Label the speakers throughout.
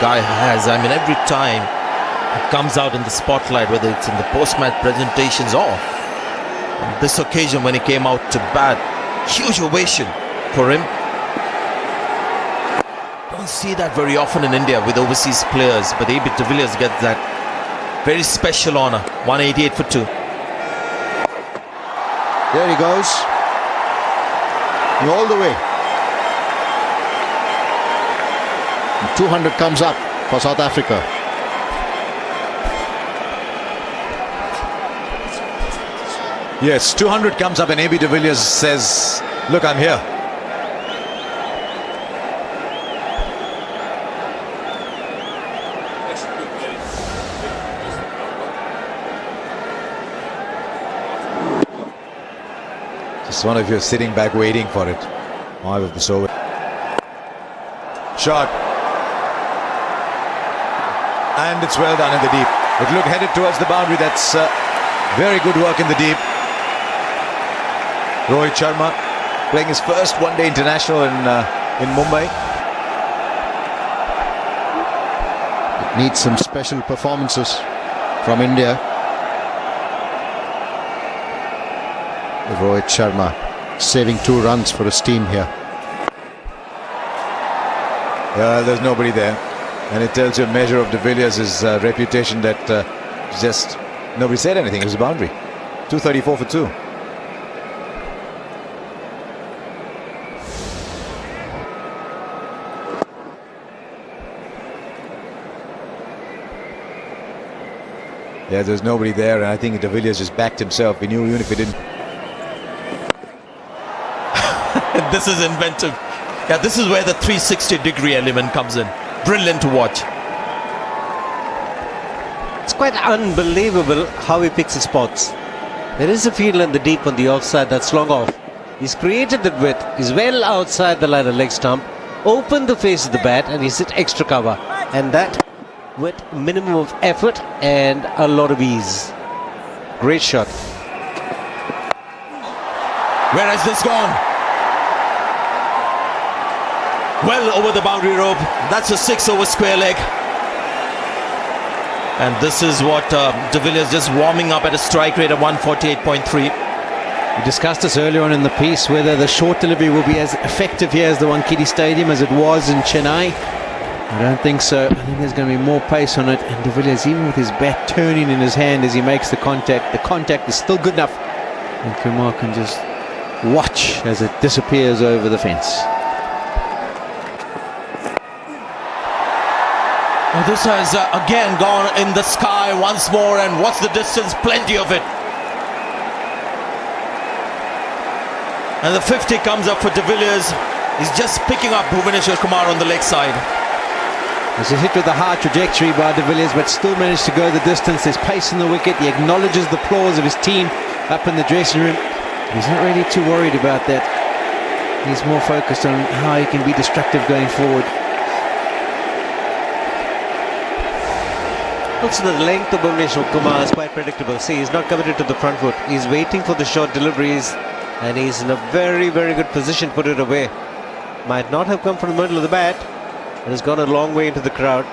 Speaker 1: guy has. I mean, every time he comes out in the spotlight, whether it's in the post-match presentations or on this occasion when he came out to bat, huge ovation for him. Don't see that very often in India with overseas players, but ABd Villiers gets that very special honor. 188 for 2.
Speaker 2: There he goes, all the way. 200 comes up for South Africa.
Speaker 3: Yes, 200 comes up and ABd Villiers says, look, I'm here. Just one of you sitting back waiting for it. All of this over. Shot. And it's well done in the deep. It looked headed towards the boundary. That's very good work in the deep. Rohit Sharma playing his first one-day international in Mumbai.
Speaker 2: It needs some special performances from India. Rohit Sharma saving 2 runs for his team here.
Speaker 3: There's nobody there, and it tells you a measure of de Villiers' reputation that just nobody said anything. It was a boundary. 234 for 2. Yeah, there's nobody there, and I think de Villiers just backed himself. He knew even if he didn't.
Speaker 1: This is inventive. Yeah, this is where the 360-degree element comes in. Brilliant to watch.
Speaker 4: It's quite unbelievable how he picks his spots. There is a field in the deep on the offside that's long off. He's created that width. He's well outside the line of leg stump. Opened the face of the bat and he's hit extra cover. And that with minimum of effort and a lot of ease. Great shot.
Speaker 1: Where has this gone? Well over the boundary rope. That's a 6 over square leg. And this is what de Villiers just warming up at a strike rate of 148.3.
Speaker 5: We discussed this earlier on in the piece, whether the short delivery will be as effective here as the Wankhede Stadium as it was in Chennai. I don't think so. I think there's going to be more pace on it. And de Villiers, even with his bat turning in his hand as he makes the contact is still good enough. And Kumar can just watch as it disappears over the fence.
Speaker 1: Oh, this has again gone in the sky once more, and what's the distance? Plenty of it. And the 50 comes up for de Villiers. He's just picking up Bhuvaneshwar Kumar on the leg side.
Speaker 5: It's a hit with a high trajectory by de Villiers, but still managed to go the distance. There's pace in the wicket. He acknowledges the applause of his team up in the dressing room. He's not really too worried about that. He's more focused on how he can be destructive going forward.
Speaker 4: Also, the length of Bhuvaneshwar Kumar is quite predictable. See, he's not committed to the front foot. He's waiting for the short deliveries, and he's in a very, very good position to put it away. Might not have come from the middle of the bat, and has gone a long way into the crowd.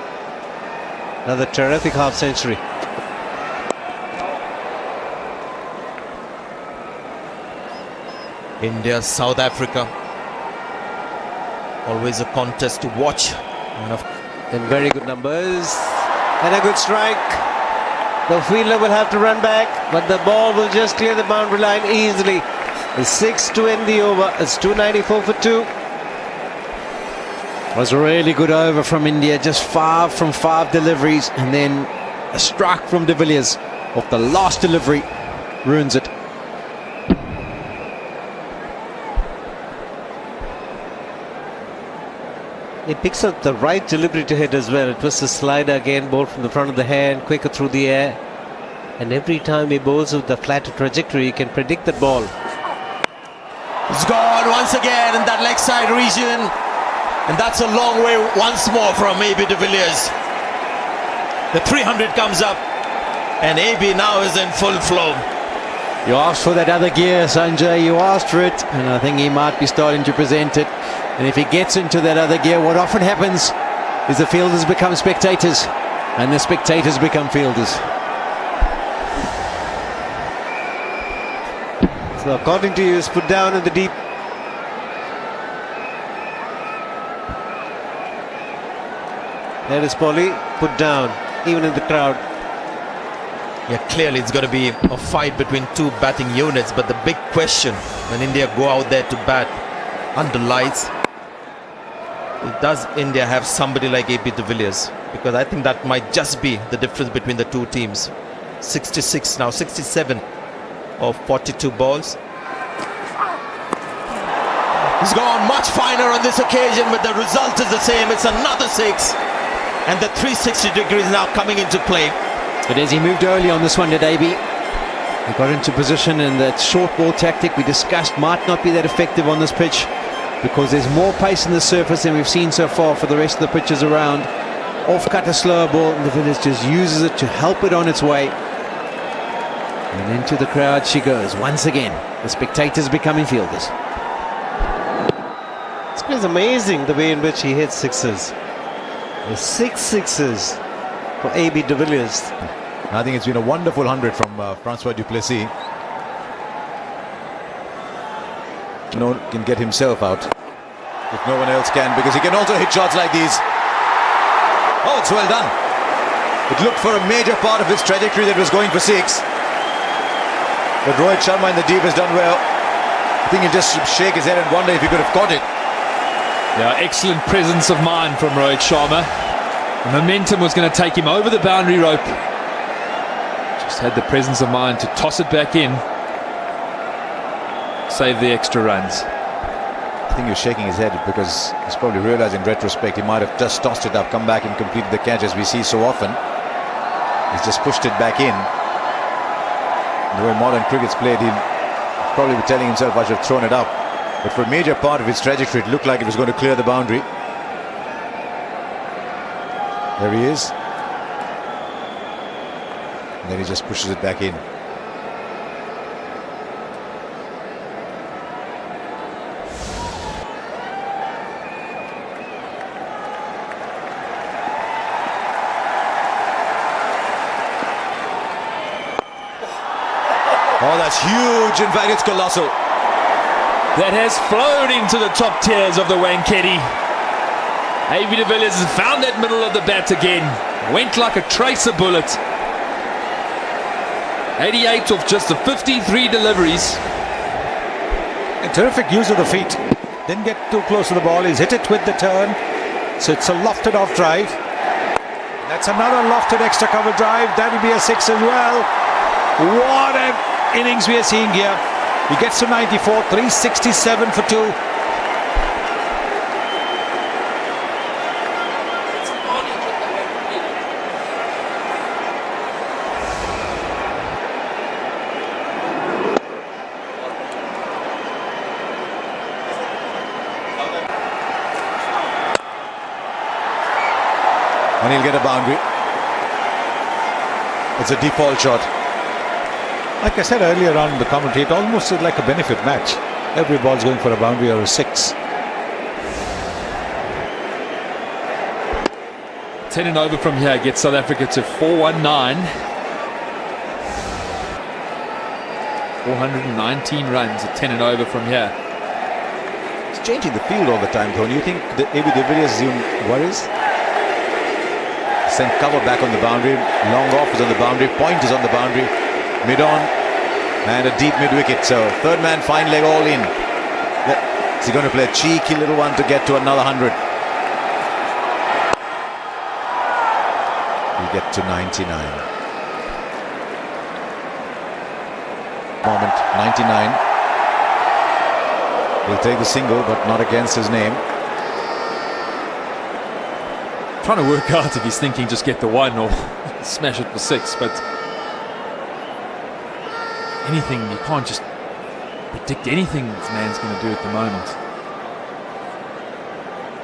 Speaker 4: Another terrific half century.
Speaker 1: India, South Africa. Always a contest to watch.
Speaker 4: And very good numbers. And a good strike. The fielder will have to run back, but the ball will just clear the boundary line easily. It's 6 to end the over. It's 294 for 2.
Speaker 5: It was a really good over from India, just 5 from 5 deliveries, and then a strike from de Villiers off the last delivery ruins it.
Speaker 4: He picks up the right delivery to hit as well. It was a slider again, bowled from the front of the hand, quicker through the air. And every time he bowls with the flatter trajectory, he can predict that ball.
Speaker 1: It's gone once again in that leg side region. And that's a long way once more from ABd Villiers. The 300 comes up, and AB now is in full flow.
Speaker 5: You asked for that other gear, Sanjay. You asked for it, and I think he might be starting to present it. And if he gets into that other gear, what often happens is the fielders become spectators, and the spectators become fielders.
Speaker 4: So according to you, is put down in the deep. There is Polly, put down, even in the crowd.
Speaker 1: Yeah, clearly it's going to be a fight between two batting units, but the big question when India go out there to bat under lights, does India have somebody like ABd Villiers? Because I think that might just be the difference between the two teams. 66 now, 67 of 42 balls. He's gone much finer on this occasion, but the result is the same. It's another 6, and the 360 degrees now coming into play.
Speaker 5: But as he moved early on this one, did AB? He got into position, and that short ball tactic we discussed might not be that effective on this pitch, because there's more pace in the surface than we've seen so far for the rest of the pitches around. Off-cut a slower ball, and the Villiers just uses it to help it on its way. And into the crowd she goes once again. The spectators becoming fielders.
Speaker 4: It's amazing the way in which he hits sixes. The 6 sixes for ABd Villiers.
Speaker 3: I think it's been a wonderful 100 from Francois du Plessis. No one can get himself out if no one else can, because he can also hit shots like these. Oh, it's well done. It looked for a major part of his trajectory that was going for 6. But Rohit Sharma in the deep has done well. I think he'll just shake his head and wonder if he could have caught it.
Speaker 6: Yeah, excellent presence of mind from Rohit Sharma. The momentum was going to take him over the boundary rope. Just had the presence of mind to toss it back in. Save the extra runs.
Speaker 3: I think he was shaking his head because he's probably realized in retrospect he might have just tossed it up, come back and completed the catch, as we see so often. He's just pushed it back in. The way modern cricket's played, he'll probably be telling himself, I should have thrown it up. But for a major part of its trajectory, it looked like it was going to clear the boundary. There he is. And then he just pushes it back in. Oh, that's huge. In fact, it's colossal.
Speaker 6: That has flowed into the top tiers of the wankhede. ABd Villiers has found that middle of the bat again. Went like a tracer bullet. 88 of just the 53 deliveries.
Speaker 7: A terrific use of the feet. Didn't get too close to the ball. He's hit it with the turn. So it's a lofted off drive. That's another lofted extra cover drive. That'll be a 6 as well. What an innings we are seeing here. He gets to 94, 367 for 2.
Speaker 3: And he'll get a boundary. It's a default shot.
Speaker 7: Like I said earlier on in the commentary, it almost is like a benefit match. Every ball's going for a boundary or a 6.
Speaker 6: 10 and over from here gets South Africa to 419. 419 runs at 10 and over from here.
Speaker 3: It's changing the field all the time, Tony. You think the ABd Villiers worries? Send cover back on the boundary. Long off is on the boundary. Point is on the boundary. Mid on. And a deep mid wicket. So third man, fine leg, all in. Is he going to play a cheeky little one to get to another 100? We get to 99. Moment, 99. He'll take the single, but not against his name.
Speaker 6: Trying to work out if he's thinking just get the 1 or smash it for 6, but anything, you can't just predict anything this man's going to do at the moment.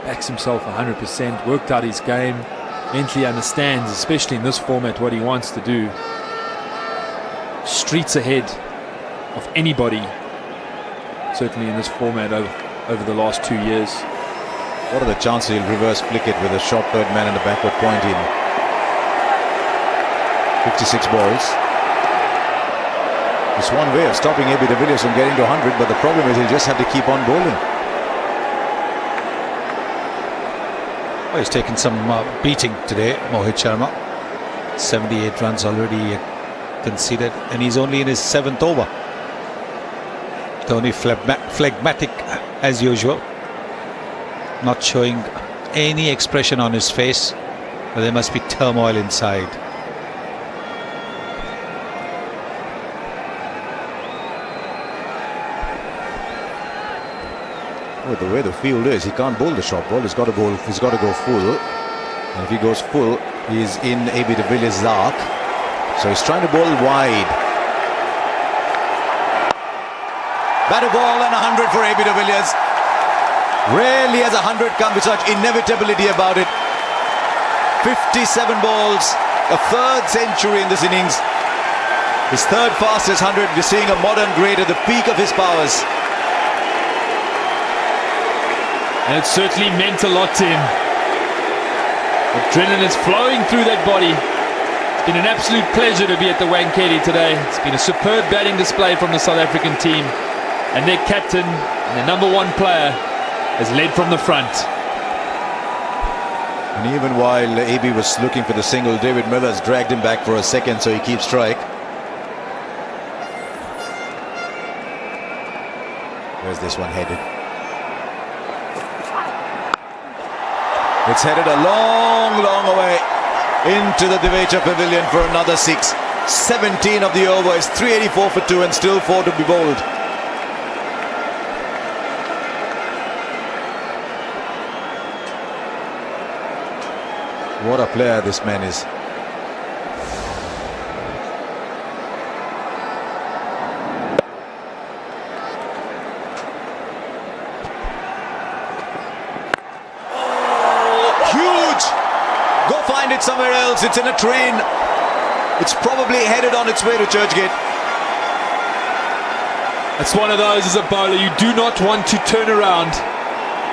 Speaker 6: Backs himself 100%, worked out his game, mentally understands, especially in this format, what he wants to do. Streets ahead of anybody, certainly in this format over the last 2 years.
Speaker 3: What are the chances he'll reverse flick it with a short third man and a backward point in? 56 balls. It's one way of stopping ABd Villiers from getting to 100, but the problem is he'll just have to keep on bowling.
Speaker 7: Well, he's taken some beating today, Mohit Sharma. 78 runs already conceded, and he's only in his 7th over. Tony phlegmatic as usual, not showing any expression on his face, but there must be turmoil inside.
Speaker 3: Well, the way the field is, he can't bowl the short ball. He's got to go full. And if he goes full, he's in ABd Villiers' arc. So he's trying to bowl wide. Batted ball and 100 for ABd Villiers. Rarely has 100 come with such inevitability about it. 57 balls, a third century in this innings. His third fastest 100. We're seeing a modern great at the peak of his powers.
Speaker 6: And it certainly meant a lot to him. Adrenaline is flowing through that body. It's been an absolute pleasure to be at the Wankhede today. It's been a superb batting display from the South African team. And their captain and their #1 player has led from the front.
Speaker 3: And even while AB was looking for the single, David Miller's dragged him back for a second so he keeps strike. Where's this one headed? It's headed a long, long way into the Devecha Pavilion for another 6. 17 of the over is 384 for 2 and still 4 to be bowled. What a player this man is. Go find it somewhere else. It's in a train. It's probably headed on its way to Churchgate.
Speaker 6: It's one of those as a bowler you do not want to turn around,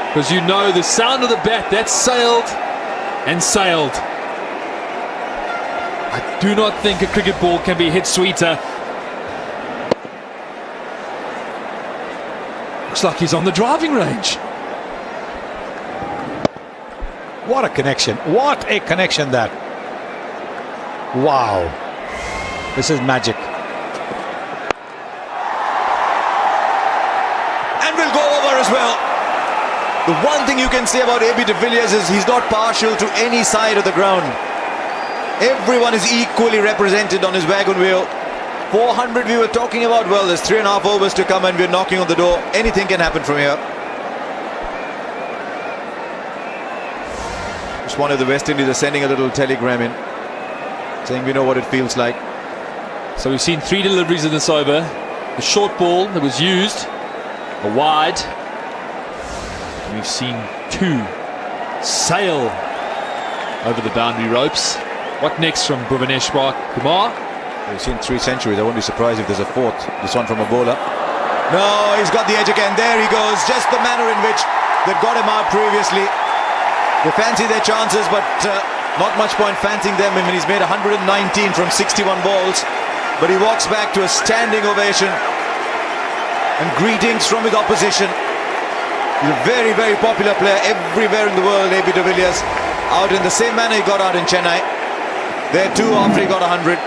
Speaker 6: because you know the sound of the bat, that's sailed and sailed. I do not think a cricket ball can be hit sweeter. Looks like he's on the driving range.
Speaker 7: What a connection. What a connection that. Wow. This is magic.
Speaker 3: And will go over as well. The one thing you can say about ABd Villiers is he's not partial to any side of the ground. Everyone is equally represented on his wagon wheel. 400 we were talking about. Well, there's 3.5 overs to come and we're knocking on the door. Anything can happen from here. One of the West Indies are sending a little telegram in saying we know what it feels like.
Speaker 6: So we've seen 3 deliveries in this over. The short ball that was used, a wide. And we've seen 2 sail over the boundary ropes. What next from Bhuvaneshwar Kumar?
Speaker 3: We've seen 3 centuries. I won't be surprised if there's a 4th. This one from a bowler. No, he's got the edge again. There he goes. Just the manner in which they've got him out previously. They fancy their chances, but not much point fancying them. I mean, he's made 119 from 61 balls, but he walks back to a standing ovation and greetings from his opposition. He's a very, very popular player everywhere in the world, ABd Villiers. Out in the same manner he got out in Chennai. There too after he got 100.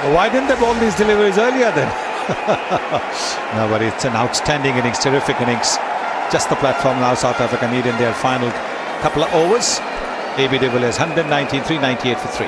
Speaker 7: Why didn't they bowl these deliveries earlier then? No, but it's an outstanding innings, terrific innings. Just the platform now South Africa need in their final couple of overs. ABd Villiers 119, 398 for 3.